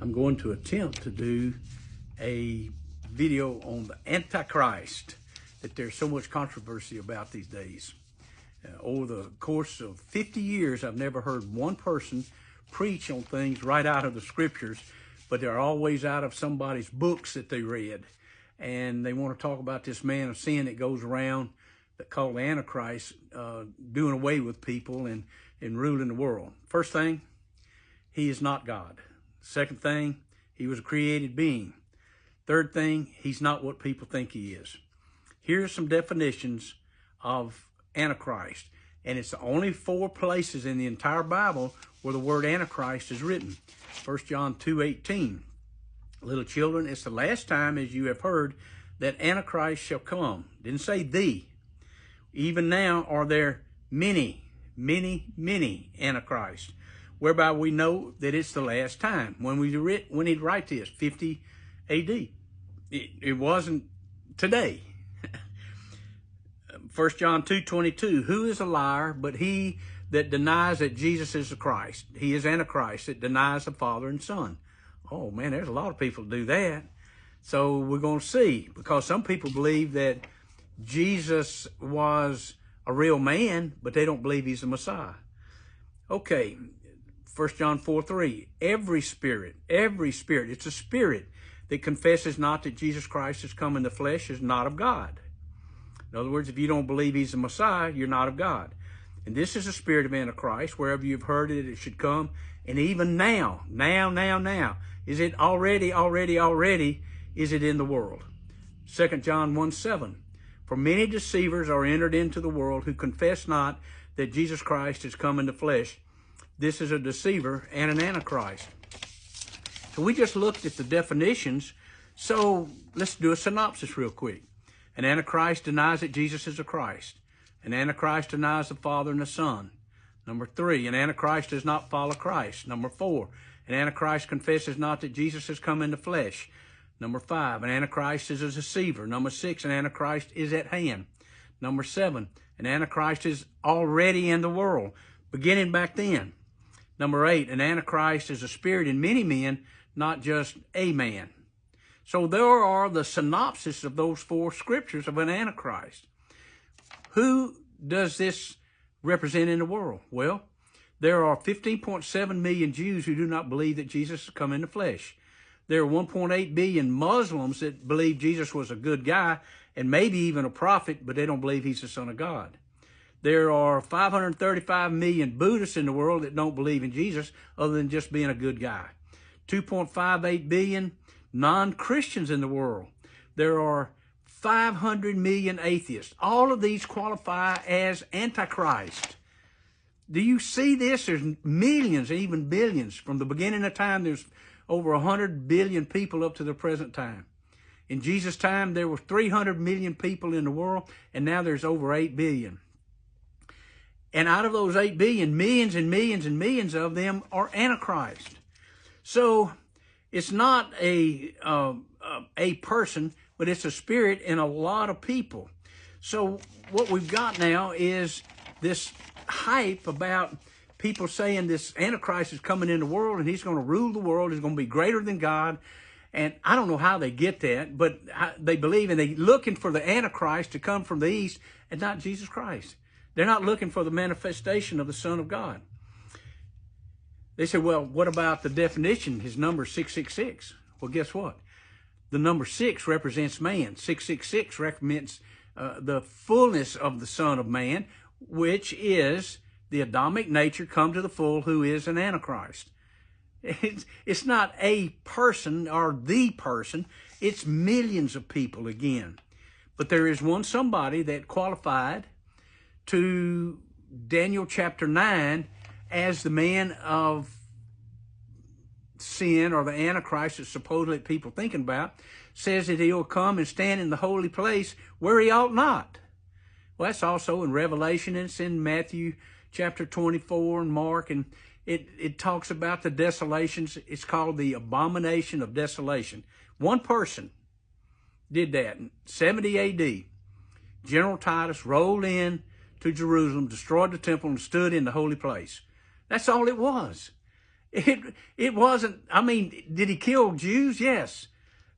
I'm going to attempt to do a video on the Antichrist that there's so much controversy about these days. Over the course of 50 years, I've never heard one person preach on things right out of the scriptures, but they're always out of somebody's books that they read. And they want to talk about this man of sin that goes around that called the Antichrist, doing away with people and ruling the world. First thing, he is not God. Second thing, he was a created being. Third thing, he's not what people think he is. Here's some definitions of Antichrist. And it's the only 4 places in the entire Bible where the word Antichrist is written. 1 John 2:18. Little children, it's the last time, as you have heard, that Antichrist shall come. Didn't say the. Even now are there many Antichrists, whereby we know that it's the last time. When he'd write this, 50 AD. It wasn't today. 1 John 2:22, who is a liar but he that denies that Jesus is the Christ? He is Antichrist that denies the Father and Son. Oh man, there's a lot of people that do that. So we're going to see, because some people believe that Jesus was a real man, but they don't believe he's the Messiah. Okay, 1 John 4:3, every spirit, it's a spirit that confesses not that Jesus Christ has come in the flesh is not of God. In other words, if you don't believe he's the Messiah, you're not of God. And this is the spirit of Antichrist, wherever you've heard it, it should come. And even now, is it already, is it in the world? 2 John 1:7, for many deceivers are entered into the world who confess not that Jesus Christ has come in the flesh. This is a deceiver and an Antichrist. So we just looked at the definitions. So let's do a synopsis real quick. An Antichrist denies that Jesus is the Christ. An Antichrist denies the Father and the Son. Number 3, an Antichrist does not follow Christ. Number 4, an Antichrist confesses not that Jesus has come in the flesh. Number 5, an Antichrist is a deceiver. Number 6, an Antichrist is at hand. Number 7, an Antichrist is already in the world, beginning back then. Number 8, an Antichrist is a spirit in many men, not just a man. So there are the synopsis of those 4 scriptures of an Antichrist. Who does this represent in the world? Well, there are 15.7 million Jews who do not believe that Jesus has come in the flesh. There are 1.8 billion Muslims that believe Jesus was a good guy and maybe even a prophet, but they don't believe he's the Son of God. There are 535 million Buddhists in the world that don't believe in Jesus other than just being a good guy. 2.58 billion non-Christians in the world. There are 500 million atheists. All of these qualify as Antichrist. Do you see this? There's millions, even billions. From the beginning of time, there's over 100 billion people up to the present time. In Jesus' time, there were 300 million people in the world, and now there's over 8 billion. And out of those 8 billion, millions and millions and millions of them are Antichrist. So it's not a person, but it's a spirit in a lot of people. So what we've got now is this hype about people saying this Antichrist is coming in the world and he's going to rule the world. He's going to be greater than God. And I don't know how they get that, but they believe, and they're looking for the Antichrist to come from the east and not Jesus Christ. They're not looking for the manifestation of the Son of God. They say, well, what about the definition? His number is 666. Well, guess what? The number 6 represents man. 666 represents the fullness of the Son of Man, which is the Adamic nature come to the full, who is an Antichrist. It's not a person or the person. It's millions of people again. But there is one somebody that qualified to Daniel chapter 9 as the man of sin, or the Antichrist that supposedly people thinking about, says that he'll come and stand in the holy place where he ought not. Well, that's also in Revelation, and it's in Matthew chapter 24 and Mark, and it talks about the desolations. It's called the abomination of desolation. One person did that in 70 AD. General Titus rolled in to Jerusalem, destroyed the temple, and stood in the holy place. That's all it was. It wasn't, I mean, did he kill Jews? Yes.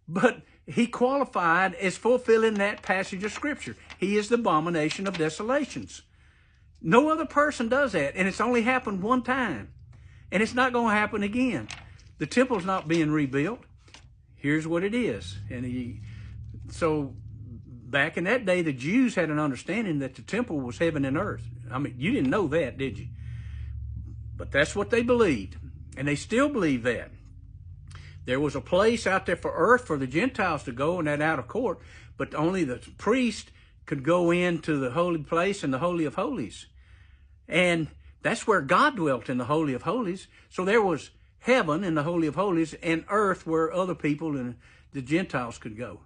But he qualified as fulfilling that passage of Scripture. He is the abomination of desolations. No other person does that, and it's only happened one time. And it's not going to happen again. The temple's not being rebuilt. Here's what it is. So back in that day, the Jews had an understanding that the temple was heaven and earth. I mean, you didn't know that, did you? But that's what they believed. And they still believe that. There was a place out there for earth for the Gentiles to go, and that outer court, but only the priest could go into the holy place and the Holy of Holies. And that's where God dwelt, in the Holy of Holies. So there was heaven in the Holy of Holies and earth where other people and the Gentiles could go.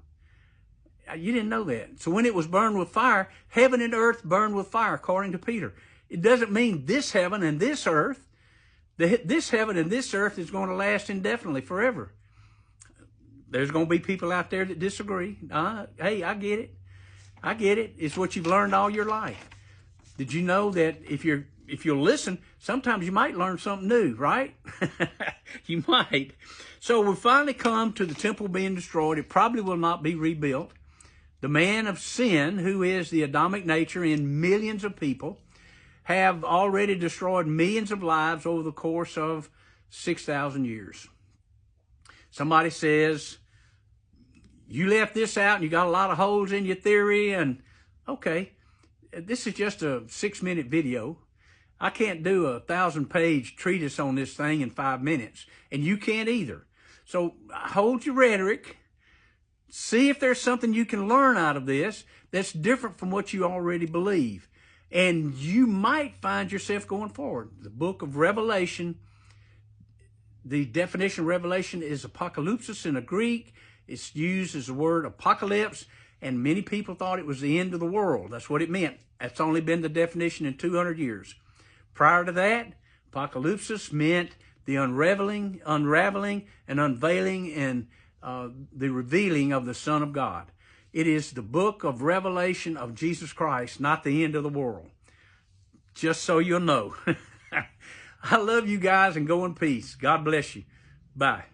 You didn't know that. So when it was burned with fire, heaven and earth burned with fire, according to Peter. It doesn't mean this heaven and this earth. This heaven and this earth is going to last indefinitely, forever. There's going to be people out there that disagree. Hey, I get it. I get it. It's what you've learned all your life. Did you know that if you'll listen, sometimes you might learn something new, right? You might. So we finally come to the temple being destroyed. It probably will not be rebuilt. The man of sin, who is the Adamic nature in millions of people, have already destroyed millions of lives over the course of 6,000 years. Somebody says, you left this out and you got a lot of holes in your theory, and okay, this is just a 6-minute video. I can't do a 1,000-page treatise on this thing in 5 minutes, and you can't either. So hold your rhetoric. See if there's something you can learn out of this that's different from what you already believe. And you might find yourself going forward. The book of Revelation, the definition of Revelation is apocalypsis in the Greek. It's used as the word apocalypse, and many people thought it was the end of the world. That's what it meant. That's only been the definition in 200 years. Prior to that, apocalypsis meant the unraveling and unveiling and the revealing of the Son of God. It is the book of Revelation of Jesus Christ, not the end of the world. Just so you'll know. I love you guys, and go in peace. God bless you. Bye.